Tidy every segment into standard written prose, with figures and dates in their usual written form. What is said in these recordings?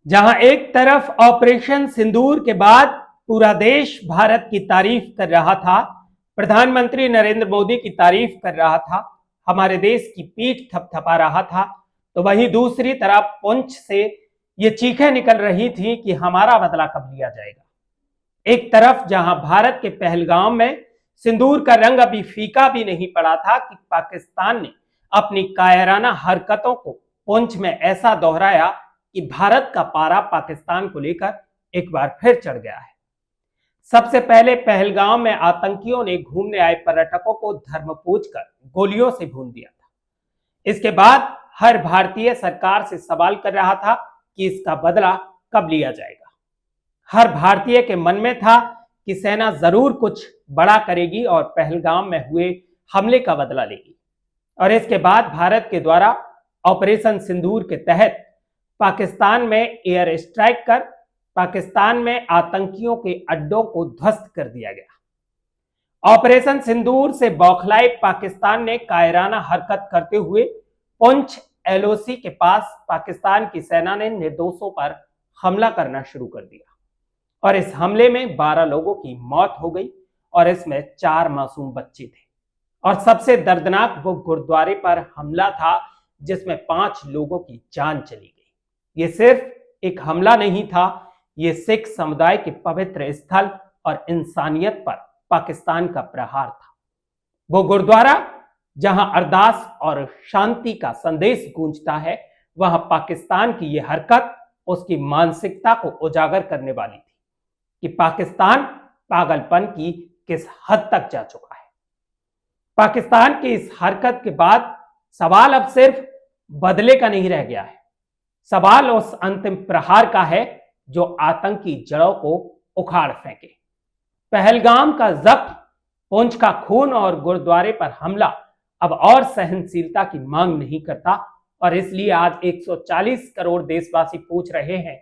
जहां एक तरफ ऑपरेशन सिंदूर के बाद पूरा देश भारत की तारीफ कर रहा था, प्रधानमंत्री नरेंद्र मोदी की तारीफ कर रहा था, हमारे देश की पीठ थपथपा रहा था, तो वहीं दूसरी तरफ पुंछ से ये चीखें निकल रही थी कि हमारा बदला कब लिया जाएगा। एक तरफ जहां भारत के पहलगाम में सिंदूर का रंग अभी फीका भी नहीं पड़ा था कि पाकिस्तान ने अपनी कायराना हरकतों को पुंछ में ऐसा दोहराया कि भारत का पारा पाकिस्तान को लेकर एक बार फिर चढ़ गया है। सबसे पहले पहलगाम में आतंकियों ने घूमने आए पर्यटकों को धर्म पूछकर गोलियों से भून दिया था। इसके बाद हर भारतीय सरकार से सवाल कर रहा था कि इसका बदला कब लिया जाएगा। हर भारतीय के मन में था कि सेना जरूर कुछ बड़ा करेगी और पहलगाम में हुए हमले का बदला लेगी। और इसके बाद भारत के द्वारा ऑपरेशन सिंदूर के तहत पाकिस्तान में एयर स्ट्राइक कर पाकिस्तान में आतंकियों के अड्डों को ध्वस्त कर दिया गया। ऑपरेशन सिंदूर से बौखलाए पाकिस्तान ने कायराना हरकत करते हुए पुंछ एलओसी के पास पाकिस्तान की सेना ने निर्दोषों पर हमला करना शुरू कर दिया और इस हमले में 12 लोगों की मौत हो गई और इसमें 4 मासूम बच्चे थे। और सबसे दर्दनाक वो गुरुद्वारे पर हमला था जिसमें 5 लोगों की जान चली गई। ये सिर्फ एक हमला नहीं था, ये सिख समुदाय के पवित्र स्थल और इंसानियत पर पाकिस्तान का प्रहार था। वो गुरुद्वारा जहां अरदास और शांति का संदेश गूंजता है, वहां पाकिस्तान की यह हरकत उसकी मानसिकता को उजागर करने वाली थी कि पाकिस्तान पागलपन की किस हद तक जा चुका है। पाकिस्तान की इस हरकत के बाद सवाल अब सिर्फ बदले का नहीं रह गया है, सवाल उस अंतिम प्रहार का है जो आतंकी जड़ों को उखाड़ फेंके। पहलगाम का जब्त, पुंछ का खून और गुरुद्वारे पर हमला अब और सहनशीलता की मांग नहीं करता और इसलिए आज 140 करोड़ देशवासी पूछ रहे हैं,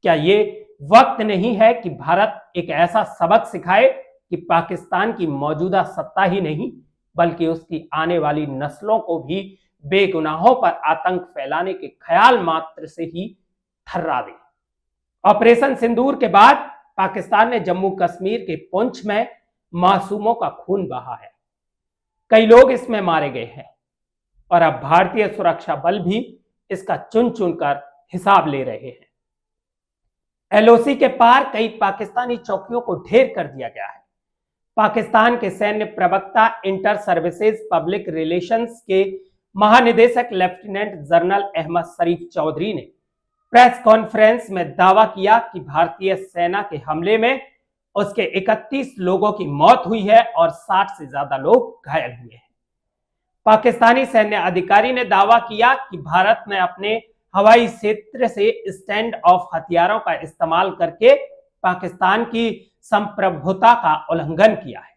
क्या ये वक्त नहीं है कि भारत एक ऐसा सबक सिखाए कि पाकिस्तान की मौजूदा सत्ता ही नहीं बल्कि उसकी आने वाली नस्लों को भी बेगुनाहों पर आतंक फैलाने के ख्याल मात्र से ही थर्रा दे। ऑपरेशन सिंदूर के बाद पाकिस्तान ने जम्मू कश्मीर के पुंछ में मासूमों का खून बहा है, कई लोग इसमें मारे गए हैं और अब भारतीय सुरक्षा बल भी इसका चुन चुनकर हिसाब ले रहे हैं। एलओसी के पार कई पाकिस्तानी चौकियों को ढेर कर दिया गया है। पाकिस्तान के सैन्य प्रवक्ता इंटर सर्विसेज पब्लिक रिलेशंस के महानिदेशक लेफ्टिनेंट जनरल अहमद शरीफ चौधरी ने प्रेस कॉन्फ्रेंस में दावा किया कि भारतीय सेना के हमले में उसके 31 लोगों की मौत हुई है और 60 से ज्यादा लोग घायल हुए हैं। पाकिस्तानी सैन्य अधिकारी ने दावा किया कि भारत ने अपने हवाई क्षेत्र से स्टैंड ऑफ हथियारों का इस्तेमाल करके पाकिस्तान की संप्रभुता का उल्लंघन किया है।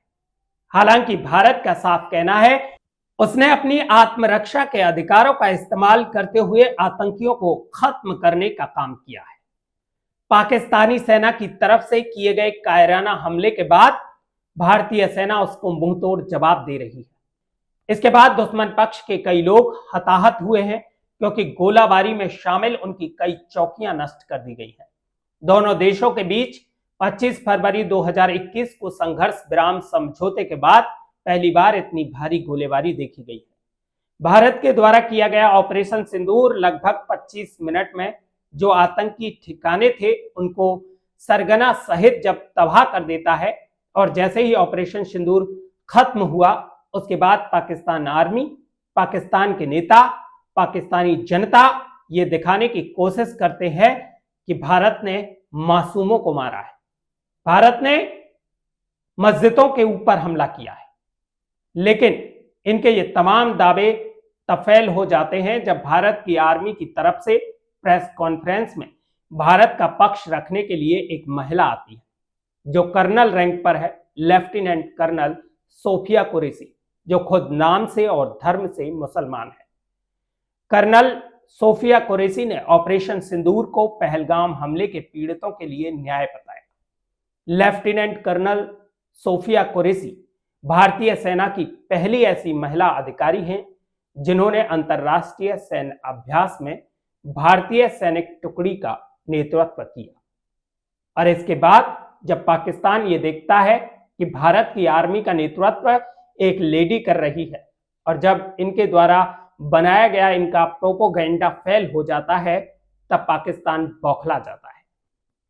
हालांकि भारत का साफ कहना है उसने अपनी आत्मरक्षा के अधिकारों का इस्तेमाल करते हुए आतंकियों को खत्म करने का काम किया है। पाकिस्तानी सेना की तरफ से किए गए कायराना हमले के बाद भारतीय सेना उसको मुंहतोड़ जवाब दे रही है। इसके बाद दुश्मन पक्ष के कई लोग हताहत हुए हैं क्योंकि गोलाबारी में शामिल उनकी कई चौकियां नष्ट कर दी गई हैं। दोनों देशों के बीच 25 फरवरी 2021 को संघर्ष विराम समझौते के बाद पहली बार इतनी भारी गोलीबारी देखी गई है। भारत के द्वारा किया गया ऑपरेशन सिंदूर लगभग 25 मिनट में जो आतंकी ठिकाने थे उनको सरगना सहित जब तबाह कर देता है और जैसे ही ऑपरेशन सिंदूर खत्म हुआ उसके बाद पाकिस्तान आर्मी, पाकिस्तान के नेता, पाकिस्तानी जनता ये दिखाने की कोशिश करते हैं कि भारत ने मासूमों को मारा है, भारत ने मस्जिदों के ऊपर हमला किया है। लेकिन इनके ये तमाम दावे तफेल हो जाते हैं जब भारत की आर्मी की तरफ से प्रेस कॉन्फ्रेंस में भारत का पक्ष रखने के लिए एक महिला आती है जो कर्नल रैंक पर है, लेफ्टिनेंट कर्नल सोफिया कुरैशी, जो खुद नाम से और धर्म से मुसलमान है। कर्नल सोफिया कुरैशी ने ऑपरेशन सिंदूर को पहलगाम हमले के पीड़ितों के लिए न्याय बताया। लेफ्टिनेंट कर्नल सोफिया कुरैशी भारतीय सेना की पहली ऐसी महिला अधिकारी हैं जिन्होंने अंतर्राष्ट्रीय सैन्य अभ्यास में भारतीय सैनिक टुकड़ी का नेतृत्व किया। और इसके बाद जब पाकिस्तान ये देखता है कि भारत की आर्मी का नेतृत्व एक लेडी कर रही है और जब इनके द्वारा बनाया गया इनका प्रोपोगेंडा फेल हो जाता है, तब पाकिस्तान बौखला जाता है।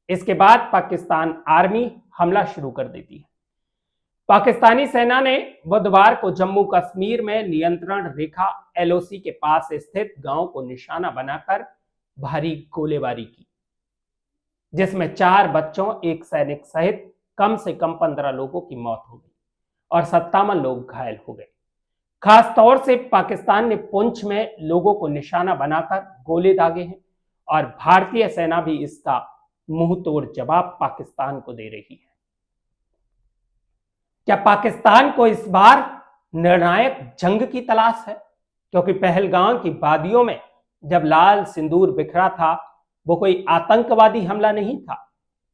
इसके बाद पाकिस्तान आर्मी हमला शुरू कर देती है। पाकिस्तानी सेना ने बुधवार को जम्मू कश्मीर में नियंत्रण रेखा एलओसी के पास स्थित गांव को निशाना बनाकर भारी गोलीबारी की, जिसमें 4 बच्चों, एक सैनिक सहित कम से कम 15 लोगों की मौत हो गई और 57 लोग घायल हो गए। खास तौर से पाकिस्तान ने पुंछ में लोगों को निशाना बनाकर गोले दागे हैं और भारतीय सेना भी इसका मुंह तोड़ जवाब पाकिस्तान को दे रही है। क्या पाकिस्तान को इस बार निर्णायक जंग की तलाश है? क्योंकि पहलगाम की वादियों में जब लाल सिंदूर बिखरा था, वो कोई आतंकवादी हमला नहीं था,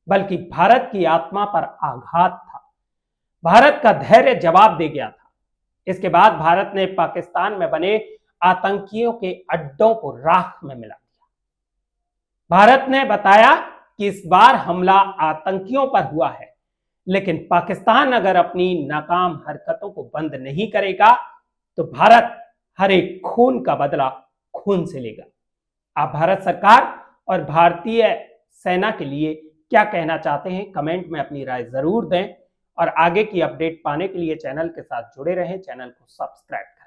बल्कि भारत की आत्मा पर आघात था। भारत का धैर्य जवाब दे गया था। इसके बाद भारत ने पाकिस्तान में बने आतंकियों के अड्डों को राख में मिला दिया। भारत ने बताया कि इस बार हमला आतंकियों पर हुआ है, लेकिन पाकिस्तान अगर अपनी नाकाम हरकतों को बंद नहीं करेगा तो भारत हर एक खून का बदला खून से लेगा। आप भारत सरकार और भारतीय सेना के लिए क्या कहना चाहते हैं? कमेंट में अपनी राय जरूर दें और आगे की अपडेट पाने के लिए चैनल के साथ जुड़े रहें। चैनल को सब्सक्राइब करें।